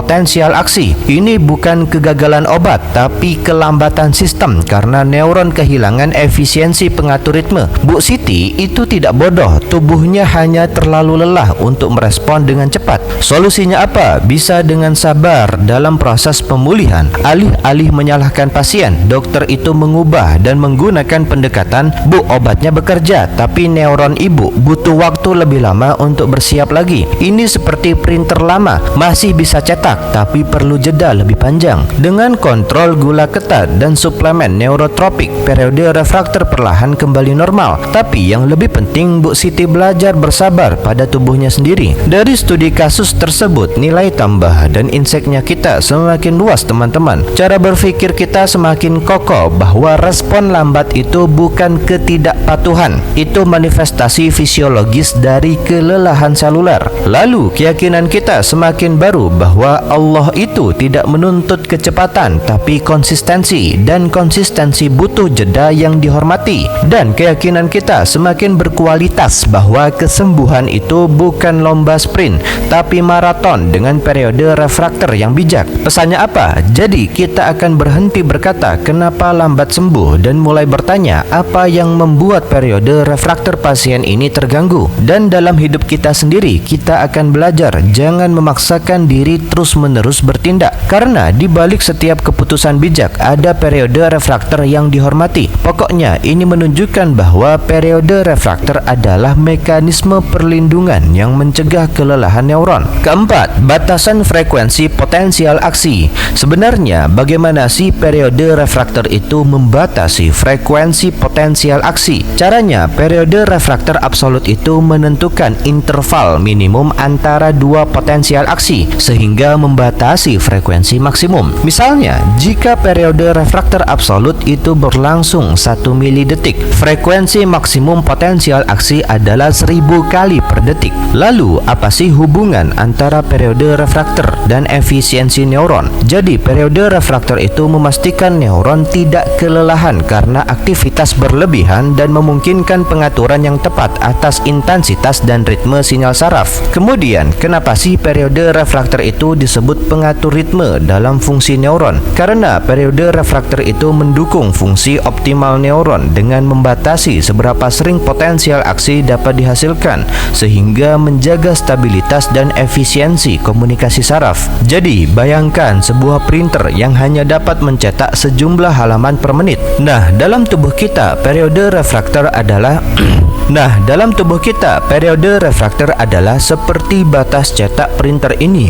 Potensial aksi ini bukan kegagalan obat, tapi kelambatan sistem karena neuron kehilangan efisiensi pengatur ritme. Bu Siti itu tidak bodoh, tubuhnya hanya terlalu lelah untuk merespon dengan cepat. Solusinya apa? Bisa dengan sabar dalam proses pemulihan. Alih-alih menyalahkan pasien, dokter itu mengubah dan menggunakan pendekatan, "Bu, obatnya bekerja, tapi neuron ibu butuh waktu lebih lama untuk bersiap lagi. Ini seperti printer lama, masih bisa cetak, tapi perlu jeda lebih panjang." Dengan kontrol gula ketat dan suplemen neurotropik, periode refraktor perlahan kembali normal. Tapi yang lebih penting, Bu Siti belajar bersabar pada tubuhnya sendiri. Dari studi kasus tersebut, nilai tambah dan inseknya kita semakin luas, teman-teman. Cara berpikir kita semakin kokoh bahwa respon lambat itu bukan ketidakpatuhan, itu manifestasi fisiologis dari kelelahan seluler. Lalu keyakinan kita semakin baru bahwa Allah itu tidak menuntut kecepatan tapi konsistensi, dan konsistensi butuh jeda yang dihormati. Dan keyakinan kita semakin berkualitas bahwa kesembuhan itu bukan lomba sprint tapi maraton dengan periode refraktor yang bijak. Pesannya apa? Jadi kita akan berhenti berkata kenapa lambat sembuh dan mulai bertanya apa yang membuat periode refraktor pasien ini terganggu. Dan dalam hidup kita sendiri kita akan belajar jangan memaksakan diri terus-menerus bertindak, karena di balik setiap keputusan bijak ada periode refraktor yang dihormati. Pokoknya ini menunjukkan bahwa periode refraktor adalah mekanisme perlindungan yang mencegah kelelahan neuron. Keempat, batasan frekuensi potensial aksi. Sebenarnya bagaimana sih periode refraktor itu membatasi frekuensi potensial aksi? Caranya, periode refraktor absolut itu menentukan interval minimum antara dua potensial aksi sehingga membatasi frekuensi maksimum. Misalnya, jika periode refraktor absolut itu berlangsung 1 milidetik, frekuensi maksimum potensial aksi adalah 1000 kali per detik. Lalu, apa sih hubungan antara periode refraktor dan efisiensi neuron? Jadi, periode refraktor itu memastikan neuron tidak kelelahan karena aktivitas berlebihan dan memungkinkan pengaturan yang tepat atas intensitas dan ritme sinyal saraf. Kemudian, kenapa sih periode refraktor itu disebut pengatur ritme dalam fungsi neuron? Karena periode refraktor itu mendukung fungsi optimal neuron dengan membatasi seberapa sering potensial aksi dapat dihasilkan sehingga menjaga stabilitas dan efisiensi komunikasi saraf. Jadi, bayangkan sebuah printer yang hanya dapat mencetak sejumlah halaman per menit. Nah, dalam tubuh kita periode refraktor adalah periode refraktor adalah seperti batas cetak printer ini